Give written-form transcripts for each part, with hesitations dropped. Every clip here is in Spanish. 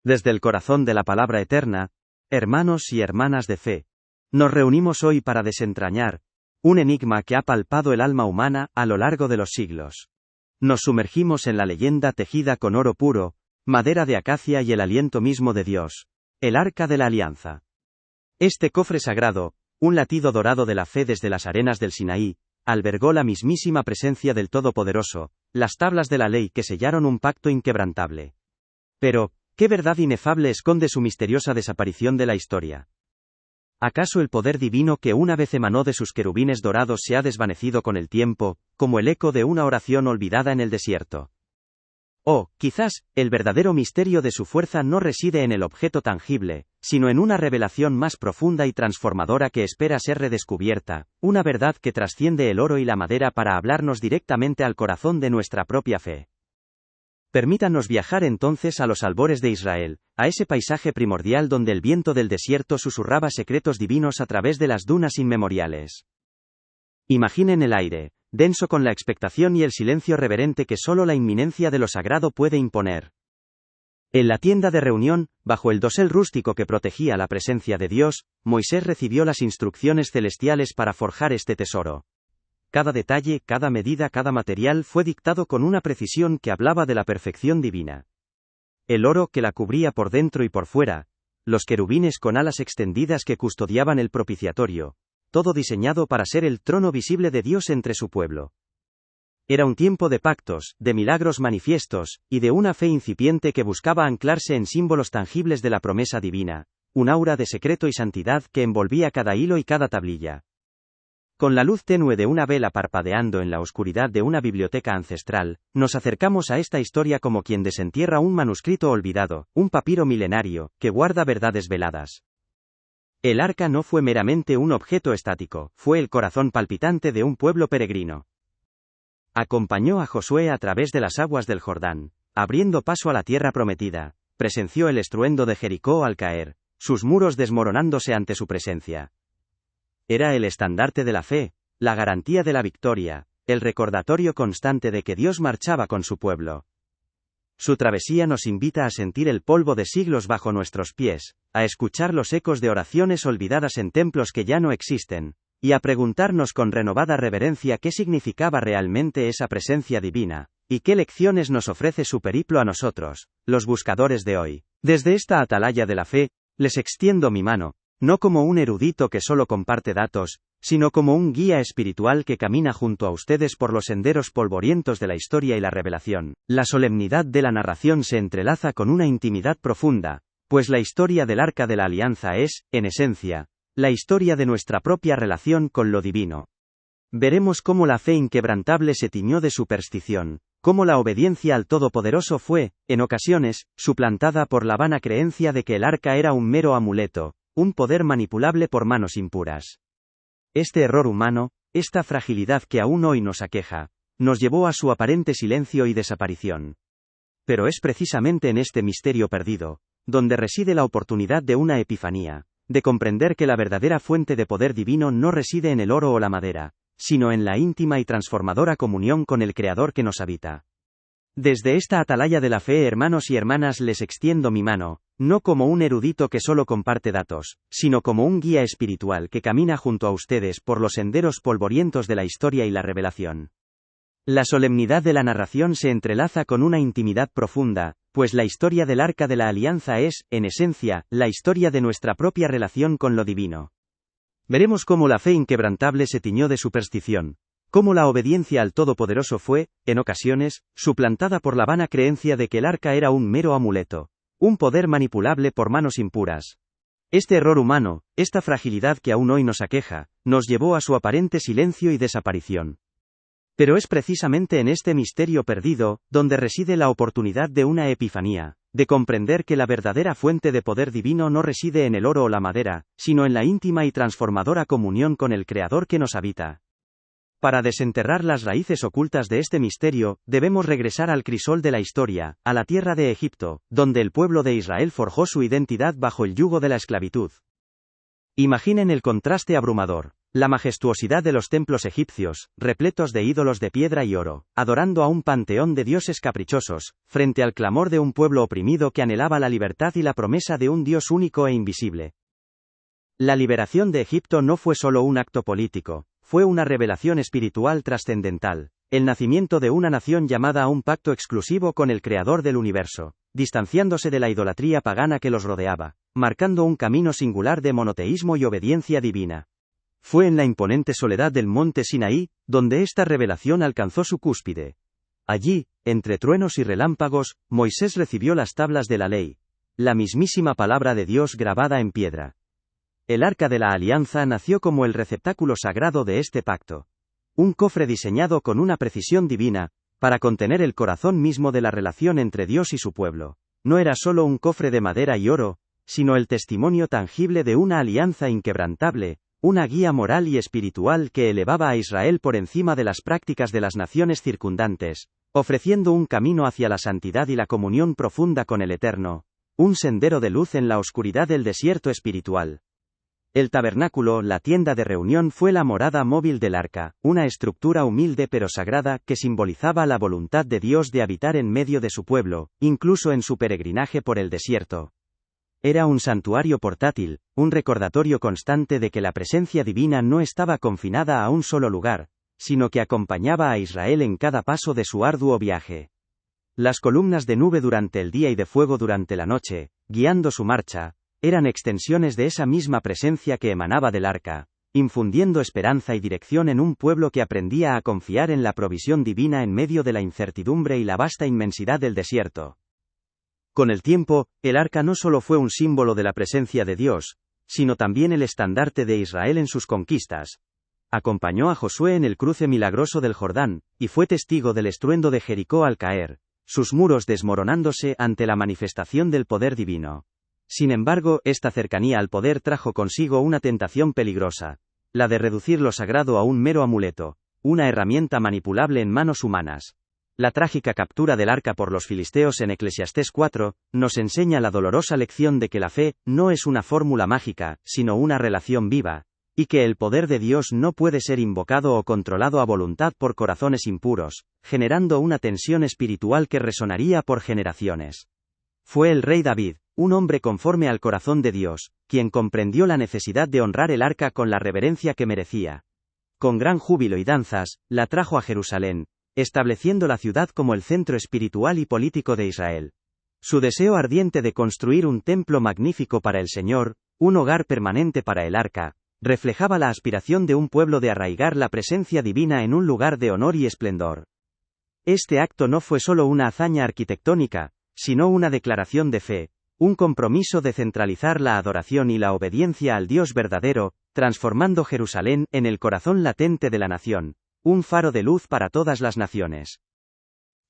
Desde el corazón de la palabra eterna, hermanos y hermanas de fe, nos reunimos hoy para desentrañar un enigma que ha palpado el alma humana a lo largo de los siglos. Nos sumergimos en la leyenda tejida con oro puro, madera de acacia y el aliento mismo de Dios, el Arca de la Alianza. Este cofre sagrado, un latido dorado de la fe desde las arenas del Sinaí, albergó la mismísima presencia del Todopoderoso, las tablas de la ley que sellaron un pacto inquebrantable. Pero, ¿qué verdad inefable esconde su misteriosa desaparición de la historia? ¿Acaso el poder divino que una vez emanó de sus querubines dorados se ha desvanecido con el tiempo, como el eco de una oración olvidada en el desierto? O, quizás, el verdadero misterio de su fuerza no reside en el objeto tangible, sino en una revelación más profunda y transformadora que espera ser redescubierta, una verdad que trasciende el oro y la madera para hablarnos directamente al corazón de nuestra propia fe. Permítanos viajar entonces a los albores de Israel, a ese paisaje primordial donde el viento del desierto susurraba secretos divinos a través de las dunas inmemoriales. Imaginen el aire, denso con la expectación y el silencio reverente que solo la inminencia de lo sagrado puede imponer. En la tienda de reunión, bajo el dosel rústico que protegía la presencia de Dios, Moisés recibió las instrucciones celestiales para forjar este tesoro. Cada detalle, cada medida, cada material fue dictado con una precisión que hablaba de la perfección divina. El oro que la cubría por dentro y por fuera, los querubines con alas extendidas que custodiaban el propiciatorio, todo diseñado para ser el trono visible de Dios entre su pueblo. Era un tiempo de pactos, de milagros manifiestos, y de una fe incipiente que buscaba anclarse en símbolos tangibles de la promesa divina, un aura de secreto y santidad que envolvía cada hilo y cada tablilla. Con la luz tenue de una vela parpadeando en la oscuridad de una biblioteca ancestral, nos acercamos a esta historia como quien desentierra un manuscrito olvidado, un papiro milenario, que guarda verdades veladas. El arca no fue meramente un objeto estático, fue el corazón palpitante de un pueblo peregrino. Acompañó a Josué a través de las aguas del Jordán, abriendo paso a la tierra prometida, presenció el estruendo de Jericó al caer, sus muros desmoronándose ante su presencia. Era el estandarte de la fe, la garantía de la victoria, el recordatorio constante de que Dios marchaba con su pueblo. Su travesía nos invita a sentir el polvo de siglos bajo nuestros pies, a escuchar los ecos de oraciones olvidadas en templos que ya no existen, y a preguntarnos con renovada reverencia qué significaba realmente esa presencia divina, y qué lecciones nos ofrece su periplo a nosotros, los buscadores de hoy. Desde esta atalaya de la fe, les extiendo mi mano, no como un erudito que solo comparte datos, sino como un guía espiritual que camina junto a ustedes por los senderos polvorientos de la historia y la revelación. La solemnidad de la narración se entrelaza con una intimidad profunda, pues la historia del Arca de la Alianza es, en esencia, la historia de nuestra propia relación con lo divino. Veremos cómo la fe inquebrantable se tiñó de superstición, cómo la obediencia al Todopoderoso fue, en ocasiones, suplantada por la vana creencia de que el arca era un mero amuleto, un poder manipulable por manos impuras. Este error humano, esta fragilidad que aún hoy nos aqueja, nos llevó a su aparente silencio y desaparición. Pero es precisamente en este misterio perdido, donde reside la oportunidad de una epifanía, de comprender que la verdadera fuente de poder divino no reside en el oro o la madera, sino en la íntima y transformadora comunión con el Creador que nos habita. Desde esta atalaya de la fe, hermanos y hermanas, les extiendo mi mano, no como un erudito que solo comparte datos, sino como un guía espiritual que camina junto a ustedes por los senderos polvorientos de la historia y la revelación. La solemnidad de la narración se entrelaza con una intimidad profunda, pues la historia del Arca de la Alianza es, en esencia, la historia de nuestra propia relación con lo divino. Veremos cómo la fe inquebrantable se tiñó de superstición, cómo la obediencia al Todopoderoso fue, en ocasiones, suplantada por la vana creencia de que el arca era un mero amuleto, un poder manipulable por manos impuras. Este error humano, esta fragilidad que aún hoy nos aqueja, nos llevó a su aparente silencio y desaparición. Pero es precisamente en este misterio perdido, donde reside la oportunidad de una epifanía, de comprender que la verdadera fuente de poder divino no reside en el oro o la madera, sino en la íntima y transformadora comunión con el Creador que nos habita. Para desenterrar las raíces ocultas de este misterio, debemos regresar al crisol de la historia, a la tierra de Egipto, donde el pueblo de Israel forjó su identidad bajo el yugo de la esclavitud. Imaginen el contraste abrumador. La majestuosidad de los templos egipcios, repletos de ídolos de piedra y oro, adorando a un panteón de dioses caprichosos, frente al clamor de un pueblo oprimido que anhelaba la libertad y la promesa de un Dios único e invisible. La liberación de Egipto no fue solo un acto político, fue una revelación espiritual trascendental, el nacimiento de una nación llamada a un pacto exclusivo con el Creador del universo, distanciándose de la idolatría pagana que los rodeaba, marcando un camino singular de monoteísmo y obediencia divina. Fue en la imponente soledad del monte Sinaí, donde esta revelación alcanzó su cúspide. Allí, entre truenos y relámpagos, Moisés recibió las tablas de la ley, la mismísima palabra de Dios grabada en piedra. El Arca de la Alianza nació como el receptáculo sagrado de este pacto. Un cofre diseñado con una precisión divina, para contener el corazón mismo de la relación entre Dios y su pueblo. No era solo un cofre de madera y oro, sino el testimonio tangible de una alianza inquebrantable, una guía moral y espiritual que elevaba a Israel por encima de las prácticas de las naciones circundantes, ofreciendo un camino hacia la santidad y la comunión profunda con el Eterno, un sendero de luz en la oscuridad del desierto espiritual. El tabernáculo, la tienda de reunión, fue la morada móvil del arca, una estructura humilde pero sagrada que simbolizaba la voluntad de Dios de habitar en medio de su pueblo, incluso en su peregrinaje por el desierto. Era un santuario portátil, un recordatorio constante de que la presencia divina no estaba confinada a un solo lugar, sino que acompañaba a Israel en cada paso de su arduo viaje. Las columnas de nube durante el día y de fuego durante la noche, guiando su marcha, eran extensiones de esa misma presencia que emanaba del arca, infundiendo esperanza y dirección en un pueblo que aprendía a confiar en la provisión divina en medio de la incertidumbre y la vasta inmensidad del desierto. Con el tiempo, el arca no solo fue un símbolo de la presencia de Dios, sino también el estandarte de Israel en sus conquistas. Acompañó a Josué en el cruce milagroso del Jordán, y fue testigo del estruendo de Jericó al caer, sus muros desmoronándose ante la manifestación del poder divino. Sin embargo, esta cercanía al poder trajo consigo una tentación peligrosa, la de reducir lo sagrado a un mero amuleto, una herramienta manipulable en manos humanas. La trágica captura del arca por los filisteos en Eclesiastés 4, nos enseña la dolorosa lección de que la fe no es una fórmula mágica, sino una relación viva, y que el poder de Dios no puede ser invocado o controlado a voluntad por corazones impuros, generando una tensión espiritual que resonaría por generaciones. Fue el rey David, un hombre conforme al corazón de Dios, quien comprendió la necesidad de honrar el arca con la reverencia que merecía. Con gran júbilo y danzas, la trajo a Jerusalén, estableciendo la ciudad como el centro espiritual y político de Israel. Su deseo ardiente de construir un templo magnífico para el Señor, un hogar permanente para el arca, reflejaba la aspiración de un pueblo de arraigar la presencia divina en un lugar de honor y esplendor. Este acto no fue solo una hazaña arquitectónica, sino una declaración de fe, un compromiso de centralizar la adoración y la obediencia al Dios verdadero, transformando Jerusalén en el corazón latente de la nación, un faro de luz para todas las naciones.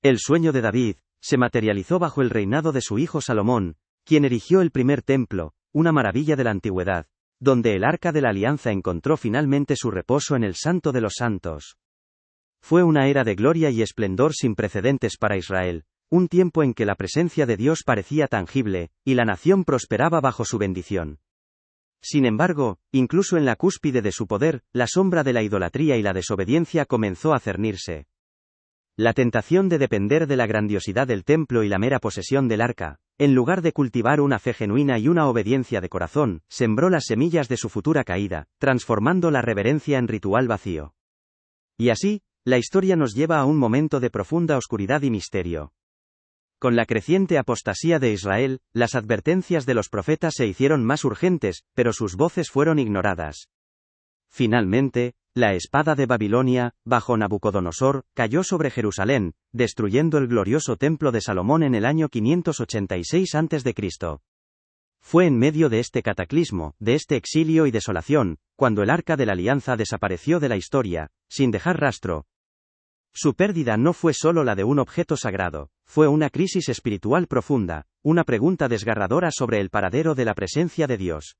El sueño de David se materializó bajo el reinado de su hijo Salomón, quien erigió el primer templo, una maravilla de la antigüedad, donde el Arca de la Alianza encontró finalmente su reposo en el Santo de los Santos. Fue una era de gloria y esplendor sin precedentes para Israel, un tiempo en que la presencia de Dios parecía tangible, y la nación prosperaba bajo su bendición. Sin embargo, incluso en la cúspide de su poder, la sombra de la idolatría y la desobediencia comenzó a cernirse. La tentación de depender de la grandiosidad del templo y la mera posesión del arca, en lugar de cultivar una fe genuina y una obediencia de corazón, sembró las semillas de su futura caída, transformando la reverencia en ritual vacío. Y así, la historia nos lleva a un momento de profunda oscuridad y misterio. Con la creciente apostasía de Israel, las advertencias de los profetas se hicieron más urgentes, pero sus voces fueron ignoradas. Finalmente, la espada de Babilonia, bajo Nabucodonosor, cayó sobre Jerusalén, destruyendo el glorioso templo de Salomón en el año 586 a.C. Fue en medio de este cataclismo, de este exilio y desolación, cuando el Arca de la Alianza desapareció de la historia, sin dejar rastro. Su pérdida no fue solo la de un objeto sagrado, fue una crisis espiritual profunda, una pregunta desgarradora sobre el paradero de la presencia de Dios.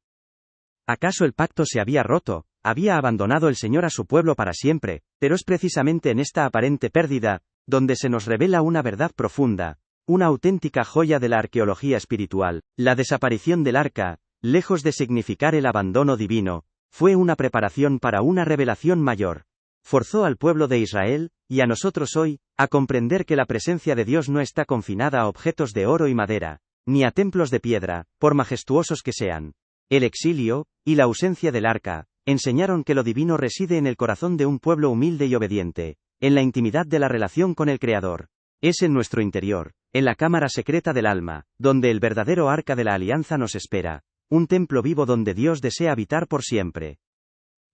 ¿Acaso el pacto se había roto? ¿Había abandonado el Señor a su pueblo para siempre? Pero es precisamente en esta aparente pérdida, donde se nos revela una verdad profunda, una auténtica joya de la arqueología espiritual, la desaparición del arca, lejos de significar el abandono divino, fue una preparación para una revelación mayor. Forzó al pueblo de Israel, y a nosotros hoy, a comprender que la presencia de Dios no está confinada a objetos de oro y madera, ni a templos de piedra, por majestuosos que sean. El exilio, y la ausencia del arca, enseñaron que lo divino reside en el corazón de un pueblo humilde y obediente, en la intimidad de la relación con el Creador. Es en nuestro interior, en la cámara secreta del alma, donde el verdadero arca de la alianza nos espera, un templo vivo donde Dios desea habitar por siempre.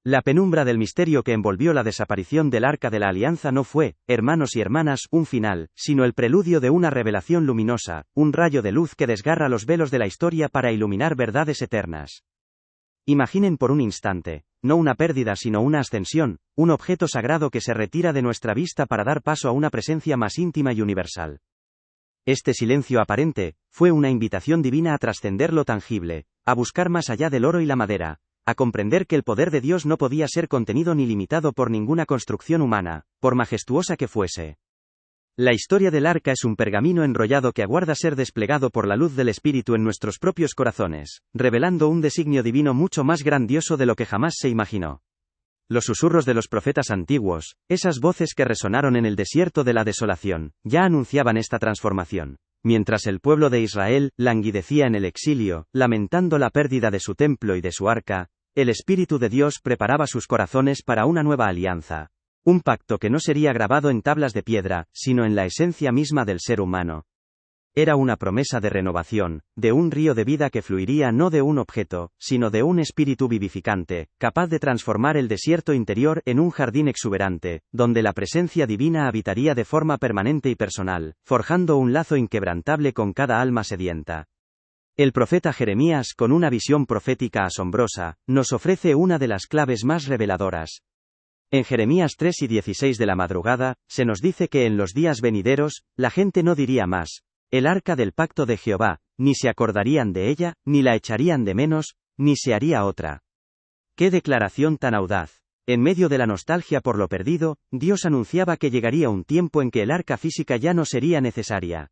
La penumbra del misterio que envolvió la desaparición del arca de la alianza no fue, hermanos y hermanas, un final, sino el preludio de una revelación luminosa, un rayo de luz que desgarra los velos de la historia para iluminar verdades eternas. Imaginen por un instante, no una pérdida sino una ascensión, un objeto sagrado que se retira de nuestra vista para dar paso a una presencia más íntima y universal. Este silencio aparente, fue una invitación divina a trascender lo tangible, a buscar más allá del oro y la madera, a comprender que el poder de Dios no podía ser contenido ni limitado por ninguna construcción humana, por majestuosa que fuese. La historia del arca es un pergamino enrollado que aguarda ser desplegado por la luz del Espíritu en nuestros propios corazones, revelando un designio divino mucho más grandioso de lo que jamás se imaginó. Los susurros de los profetas antiguos, esas voces que resonaron en el desierto de la desolación, ya anunciaban esta transformación. Mientras el pueblo de Israel languidecía en el exilio, lamentando la pérdida de su templo y de su arca, el Espíritu de Dios preparaba sus corazones para una nueva alianza. Un pacto que no sería grabado en tablas de piedra, sino en la esencia misma del ser humano. Era una promesa de renovación, de un río de vida que fluiría no de un objeto, sino de un espíritu vivificante, capaz de transformar el desierto interior en un jardín exuberante, donde la presencia divina habitaría de forma permanente y personal, forjando un lazo inquebrantable con cada alma sedienta. El profeta Jeremías, con una visión profética asombrosa, nos ofrece una de las claves más reveladoras. En Jeremías 3 y 16 de la madrugada, se nos dice que en los días venideros, la gente no diría más, el arca del pacto de Jehová, ni se acordarían de ella, ni la echarían de menos, ni se haría otra. ¡Qué declaración tan audaz! En medio de la nostalgia por lo perdido, Dios anunciaba que llegaría un tiempo en que el arca física ya no sería necesaria.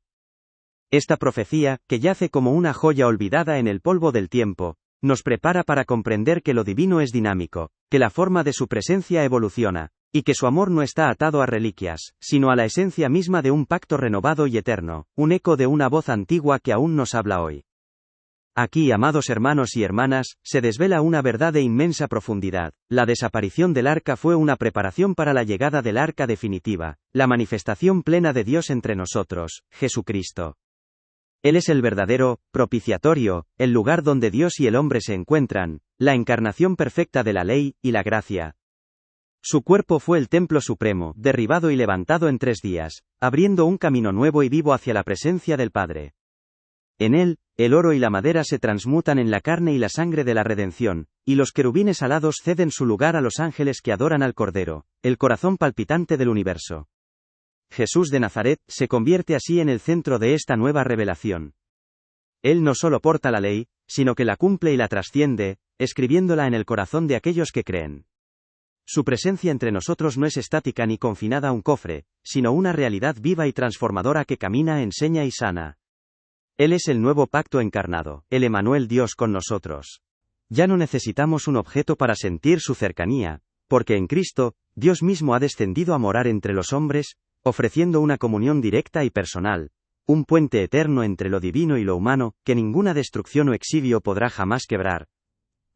Esta profecía, que yace como una joya olvidada en el polvo del tiempo, nos prepara para comprender que lo divino es dinámico, que la forma de su presencia evoluciona, y que su amor no está atado a reliquias, sino a la esencia misma de un pacto renovado y eterno, un eco de una voz antigua que aún nos habla hoy. Aquí, amados hermanos y hermanas, se desvela una verdad de inmensa profundidad. La desaparición del arca fue una preparación para la llegada del arca definitiva, la manifestación plena de Dios entre nosotros, Jesucristo. Él es el verdadero propiciatorio, el lugar donde Dios y el hombre se encuentran, la encarnación perfecta de la ley y la gracia. Su cuerpo fue el templo supremo, derribado y levantado en 3 días, abriendo un camino nuevo y vivo hacia la presencia del Padre. En él, el oro y la madera se transmutan en la carne y la sangre de la redención, y los querubines alados ceden su lugar a los ángeles que adoran al Cordero, el corazón palpitante del universo. Jesús de Nazaret se convierte así en el centro de esta nueva revelación. Él no solo porta la ley, sino que la cumple y la trasciende, escribiéndola en el corazón de aquellos que creen. Su presencia entre nosotros no es estática ni confinada a un cofre, sino una realidad viva y transformadora que camina, enseña y sana. Él es el nuevo pacto encarnado, el Emanuel, Dios con nosotros. Ya no necesitamos un objeto para sentir su cercanía, porque en Cristo, Dios mismo ha descendido a morar entre los hombres, ofreciendo una comunión directa y personal, un puente eterno entre lo divino y lo humano, que ninguna destrucción o exilio podrá jamás quebrar.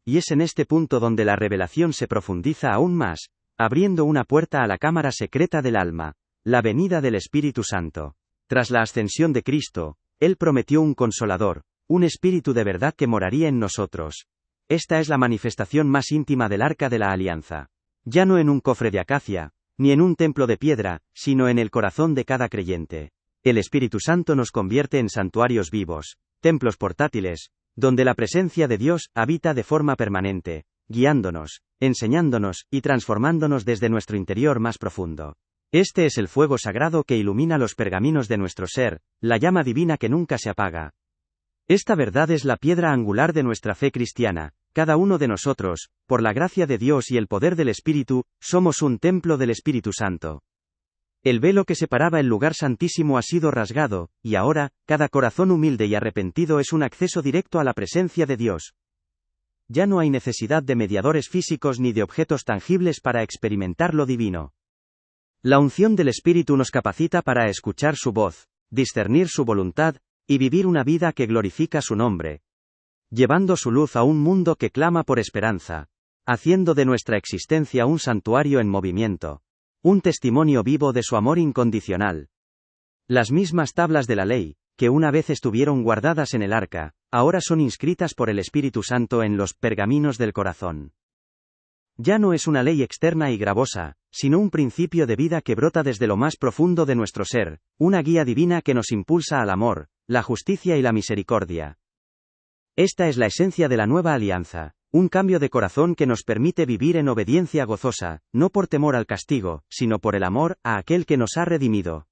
Y es en este punto donde la revelación se profundiza aún más, abriendo una puerta a la cámara secreta del alma, la venida del Espíritu Santo. Tras la ascensión de Cristo, Él prometió un Consolador, un Espíritu de verdad que moraría en nosotros. Esta es la manifestación más íntima del Arca de la Alianza. Ya no en un cofre de acacia, ni en un templo de piedra, sino en el corazón de cada creyente. El Espíritu Santo nos convierte en santuarios vivos, templos portátiles, donde la presencia de Dios habita de forma permanente, guiándonos, enseñándonos y transformándonos desde nuestro interior más profundo. Este es el fuego sagrado que ilumina los pergaminos de nuestro ser, la llama divina que nunca se apaga. Esta verdad es la piedra angular de nuestra fe cristiana. Cada uno de nosotros, por la gracia de Dios y el poder del Espíritu, somos un templo del Espíritu Santo. El velo que separaba el lugar santísimo ha sido rasgado, y ahora, cada corazón humilde y arrepentido es un acceso directo a la presencia de Dios. ya no hay necesidad de mediadores físicos ni de objetos tangibles para experimentar lo divino. La unción del Espíritu nos capacita para escuchar su voz, discernir su voluntad, y vivir una vida que glorifica su nombre, llevando su luz a un mundo que clama por esperanza, haciendo de nuestra existencia un santuario en movimiento, un testimonio vivo de su amor incondicional. Las mismas tablas de la ley, que una vez estuvieron guardadas en el arca, ahora son inscritas por el Espíritu Santo en los pergaminos del corazón. Ya no es una ley externa y gravosa, sino un principio de vida que brota desde lo más profundo de nuestro ser, una guía divina que nos impulsa al amor, la justicia y la misericordia. Esta es la esencia de la nueva alianza, un cambio de corazón que nos permite vivir en obediencia gozosa, no por temor al castigo, sino por el amor a aquel que nos ha redimido.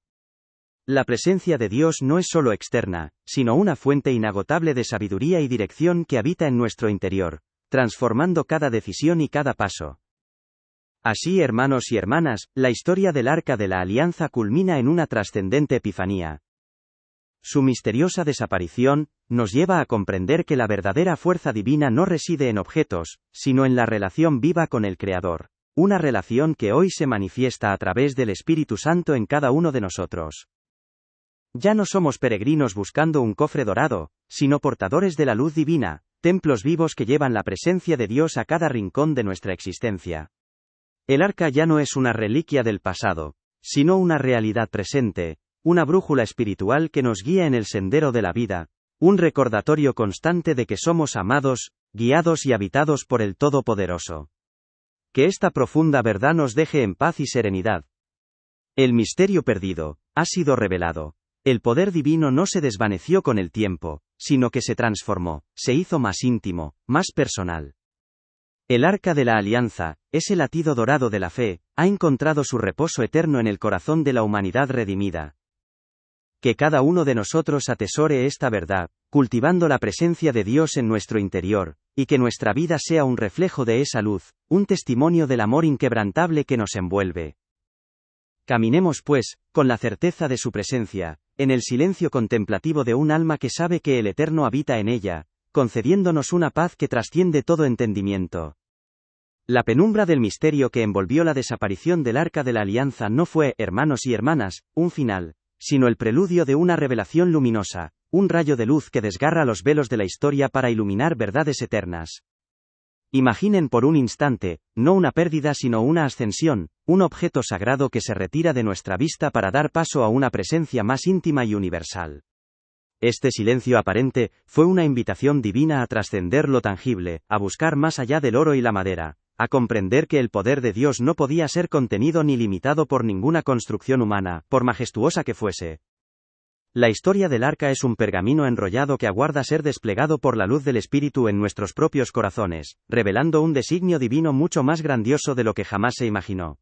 La presencia de Dios no es solo externa, sino una fuente inagotable de sabiduría y dirección que habita en nuestro interior, transformando cada decisión y cada paso. Así, hermanos y hermanas, la historia del Arca de la Alianza culmina en una trascendente epifanía. Su misteriosa desaparición nos lleva a comprender que la verdadera fuerza divina no reside en objetos, sino en la relación viva con el Creador, una relación que hoy se manifiesta a través del Espíritu Santo en cada uno de nosotros. Ya no somos peregrinos buscando un cofre dorado, sino portadores de la luz divina, templos vivos que llevan la presencia de Dios a cada rincón de nuestra existencia. El arca ya no es una reliquia del pasado, sino una realidad presente, una brújula espiritual que nos guía en el sendero de la vida, un recordatorio constante de que somos amados, guiados y habitados por el Todopoderoso. Que esta profunda verdad nos deje en paz y serenidad. El misterio perdido ha sido revelado. El poder divino no se desvaneció con el tiempo, sino que se transformó, se hizo más íntimo, más personal. El Arca de la Alianza, ese latido dorado de la fe, ha encontrado su reposo eterno en el corazón de la humanidad redimida. Que cada uno de nosotros atesore esta verdad, cultivando la presencia de Dios en nuestro interior, y que nuestra vida sea un reflejo de esa luz, un testimonio del amor inquebrantable que nos envuelve. Caminemos pues, con la certeza de su presencia, en el silencio contemplativo de un alma que sabe que el Eterno habita en ella, concediéndonos una paz que trasciende todo entendimiento. La penumbra del misterio que envolvió la desaparición del Arca de la Alianza no fue, hermanos y hermanas, un final, sino el preludio de una revelación luminosa, un rayo de luz que desgarra los velos de la historia para iluminar verdades eternas. Imaginen por un instante, no una pérdida sino una ascensión, un objeto sagrado que se retira de nuestra vista para dar paso a una presencia más íntima y universal. Este silencio aparente fue una invitación divina a trascender lo tangible, a buscar más allá del oro y la madera, a comprender que el poder de Dios no podía ser contenido ni limitado por ninguna construcción humana, por majestuosa que fuese. La historia del arca es un pergamino enrollado que aguarda ser desplegado por la luz del Espíritu en nuestros propios corazones, revelando un designio divino mucho más grandioso de lo que jamás se imaginó.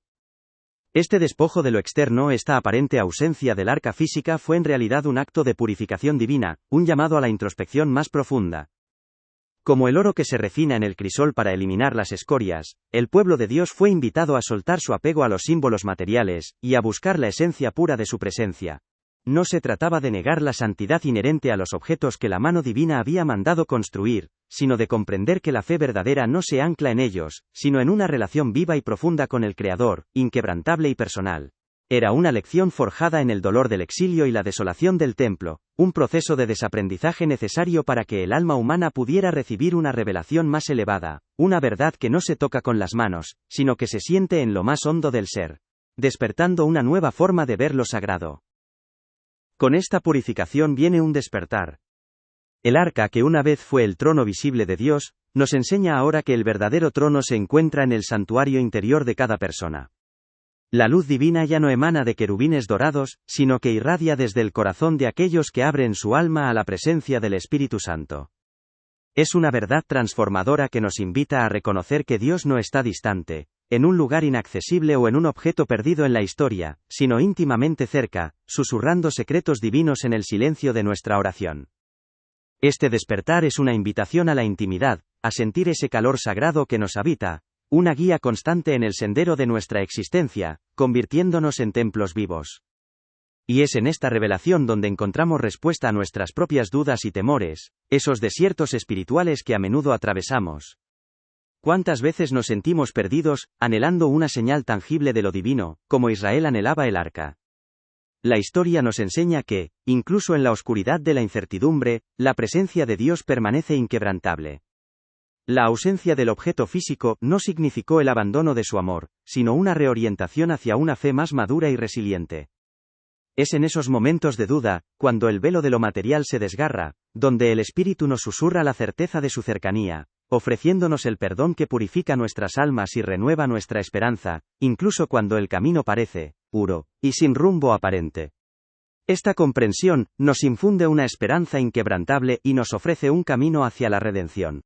Este despojo de lo externo, esta aparente ausencia del arca física fue en realidad un acto de purificación divina, un llamado a la introspección más profunda. Como el oro que se refina en el crisol para eliminar las escorias, el pueblo de Dios fue invitado a soltar su apego a los símbolos materiales, y a buscar la esencia pura de su presencia. No se trataba de negar la santidad inherente a los objetos que la mano divina había mandado construir, sino de comprender que la fe verdadera no se ancla en ellos, sino en una relación viva y profunda con el Creador, inquebrantable y personal. Era una lección forjada en el dolor del exilio y la desolación del templo, un proceso de desaprendizaje necesario para que el alma humana pudiera recibir una revelación más elevada, una verdad que no se toca con las manos, sino que se siente en lo más hondo del ser, despertando una nueva forma de ver lo sagrado. Con esta purificación viene un despertar. El arca, que una vez fue el trono visible de Dios, nos enseña ahora que el verdadero trono se encuentra en el santuario interior de cada persona. La luz divina ya no emana de querubines dorados, sino que irradia desde el corazón de aquellos que abren su alma a la presencia del Espíritu Santo. Es una verdad transformadora que nos invita a reconocer que Dios no está distante, en un lugar inaccesible o en un objeto perdido en la historia, sino íntimamente cerca, susurrando secretos divinos en el silencio de nuestra oración. Este despertar es una invitación a la intimidad, a sentir ese calor sagrado que nos habita, una guía constante en el sendero de nuestra existencia, convirtiéndonos en templos vivos. Y es en esta revelación donde encontramos respuesta a nuestras propias dudas y temores, esos desiertos espirituales que a menudo atravesamos. ¿Cuántas veces nos sentimos perdidos, anhelando una señal tangible de lo divino, como Israel anhelaba el arca? La historia nos enseña que, incluso en la oscuridad de la incertidumbre, la presencia de Dios permanece inquebrantable. La ausencia del objeto físico no significó el abandono de su amor, sino una reorientación hacia una fe más madura y resiliente. Es en esos momentos de duda, cuando el velo de lo material se desgarra, donde el Espíritu nos susurra la certeza de su cercanía, ofreciéndonos el perdón que purifica nuestras almas y renueva nuestra esperanza, incluso cuando el camino parece oscuro y sin rumbo aparente. Esta comprensión nos infunde una esperanza inquebrantable y nos ofrece un camino hacia la redención.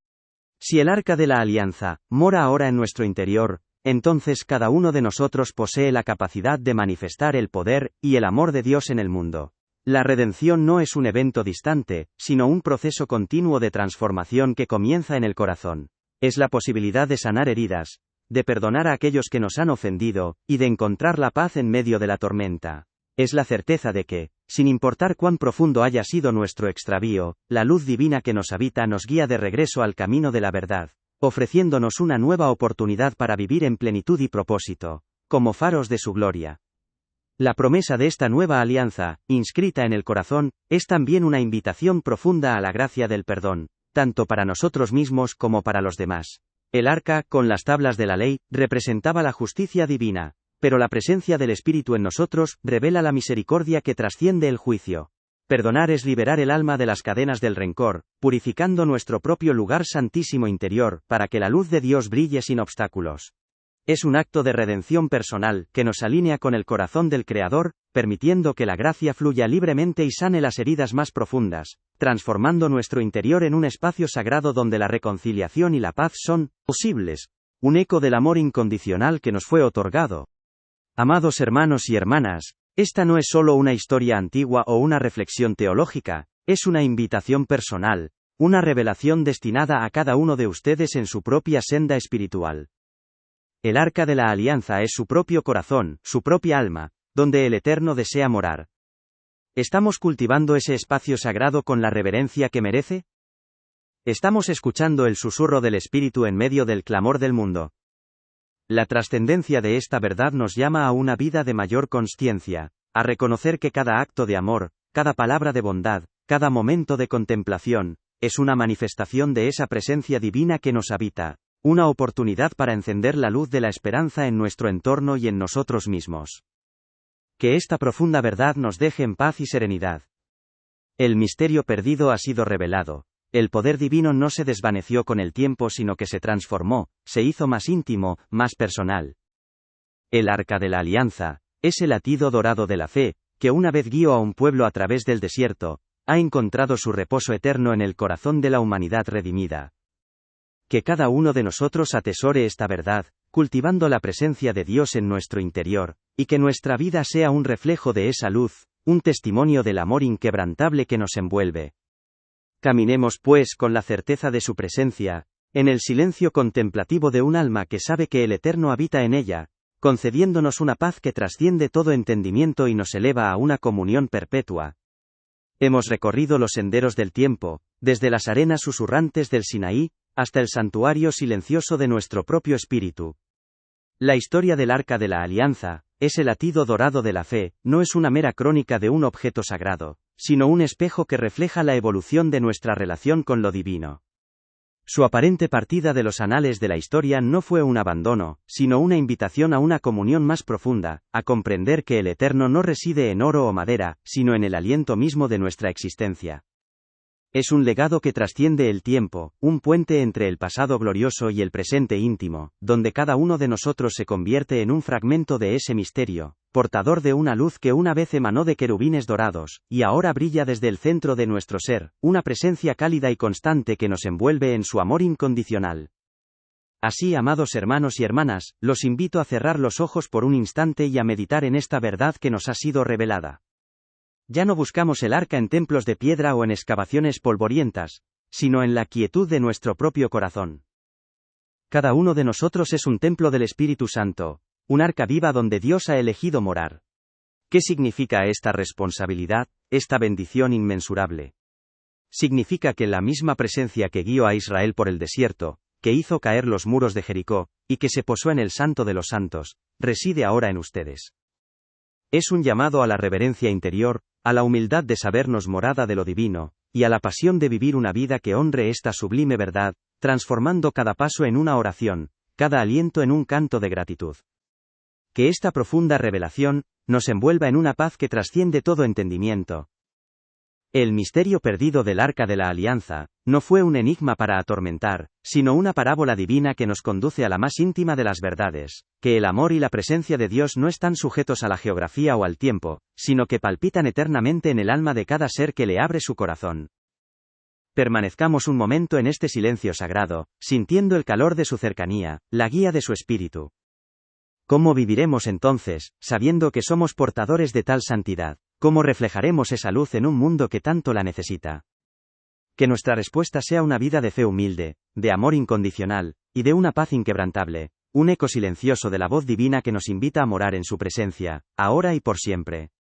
Si el arca de la alianza mora ahora en nuestro interior, entonces cada uno de nosotros posee la capacidad de manifestar el poder y el amor de Dios en el mundo. La redención no es un evento distante, sino un proceso continuo de transformación que comienza en el corazón. Es la posibilidad de sanar heridas, de perdonar a aquellos que nos han ofendido, y de encontrar la paz en medio de la tormenta. Es la certeza de que, sin importar cuán profundo haya sido nuestro extravío, la luz divina que nos habita nos guía de regreso al camino de la verdad, ofreciéndonos una nueva oportunidad para vivir en plenitud y propósito, como faros de su gloria. La promesa de esta nueva alianza, inscrita en el corazón, es también una invitación profunda a la gracia del perdón, tanto para nosotros mismos como para los demás. El arca, con las tablas de la ley, representaba la justicia divina, pero la presencia del Espíritu en nosotros revela la misericordia que trasciende el juicio. Perdonar es liberar el alma de las cadenas del rencor, purificando nuestro propio lugar santísimo interior, para que la luz de Dios brille sin obstáculos. Es un acto de redención personal, que nos alinea con el corazón del Creador, permitiendo que la gracia fluya libremente y sane las heridas más profundas, transformando nuestro interior en un espacio sagrado donde la reconciliación y la paz son posibles, un eco del amor incondicional que nos fue otorgado. Amados hermanos y hermanas, esta no es solo una historia antigua o una reflexión teológica, es una invitación personal, una revelación destinada a cada uno de ustedes en su propia senda espiritual. El arca de la alianza es su propio corazón, su propia alma, donde el Eterno desea morar. ¿Estamos cultivando ese espacio sagrado con la reverencia que merece? ¿Estamos escuchando el susurro del Espíritu en medio del clamor del mundo? La trascendencia de esta verdad nos llama a una vida de mayor consciencia, a reconocer que cada acto de amor, cada palabra de bondad, cada momento de contemplación, es una manifestación de esa presencia divina que nos habita, una oportunidad para encender la luz de la esperanza en nuestro entorno y en nosotros mismos. Que esta profunda verdad nos deje en paz y serenidad. El misterio perdido ha sido revelado. El poder divino no se desvaneció con el tiempo sino que se transformó, se hizo más íntimo, más personal. El arca de la alianza, ese latido dorado de la fe, que una vez guió a un pueblo a través del desierto, ha encontrado su reposo eterno en el corazón de la humanidad redimida. Que cada uno de nosotros atesore esta verdad, cultivando la presencia de Dios en nuestro interior, y que nuestra vida sea un reflejo de esa luz, un testimonio del amor inquebrantable que nos envuelve. Caminemos pues con la certeza de su presencia, en el silencio contemplativo de un alma que sabe que el Eterno habita en ella, concediéndonos una paz que trasciende todo entendimiento y nos eleva a una comunión perpetua. Hemos recorrido los senderos del tiempo, desde las arenas susurrantes del Sinaí, hasta el santuario silencioso de nuestro propio espíritu. La historia del Arca de la Alianza, ese latido dorado de la fe, no es una mera crónica de un objeto sagrado, sino un espejo que refleja la evolución de nuestra relación con lo divino. Su aparente partida de los anales de la historia no fue un abandono, sino una invitación a una comunión más profunda, a comprender que el Eterno no reside en oro o madera, sino en el aliento mismo de nuestra existencia. Es un legado que trasciende el tiempo, un puente entre el pasado glorioso y el presente íntimo, donde cada uno de nosotros se convierte en un fragmento de ese misterio, portador de una luz que una vez emanó de querubines dorados, y ahora brilla desde el centro de nuestro ser, una presencia cálida y constante que nos envuelve en su amor incondicional. Así, amados hermanos y hermanas, los invito a cerrar los ojos por un instante y a meditar en esta verdad que nos ha sido revelada. Ya no buscamos el arca en templos de piedra o en excavaciones polvorientas, sino en la quietud de nuestro propio corazón. Cada uno de nosotros es un templo del Espíritu Santo, un arca viva donde Dios ha elegido morar. ¿Qué significa esta responsabilidad, esta bendición inmensurable? Significa que la misma presencia que guió a Israel por el desierto, que hizo caer los muros de Jericó, y que se posó en el Santo de los Santos, reside ahora en ustedes. Es un llamado a la reverencia interior, a la humildad de sabernos morada de lo divino, y a la pasión de vivir una vida que honre esta sublime verdad, transformando cada paso en una oración, cada aliento en un canto de gratitud. Que esta profunda revelación nos envuelva en una paz que trasciende todo entendimiento. El misterio perdido del Arca de la Alianza no fue un enigma para atormentar, sino una parábola divina que nos conduce a la más íntima de las verdades, que el amor y la presencia de Dios no están sujetos a la geografía o al tiempo, sino que palpitan eternamente en el alma de cada ser que le abre su corazón. Permanezcamos un momento en este silencio sagrado, sintiendo el calor de su cercanía, la guía de su espíritu. ¿Cómo viviremos entonces, sabiendo que somos portadores de tal santidad? ¿Cómo reflejaremos esa luz en un mundo que tanto la necesita? Que nuestra respuesta sea una vida de fe humilde, de amor incondicional, y de una paz inquebrantable, un eco silencioso de la voz divina que nos invita a morar en su presencia, ahora y por siempre.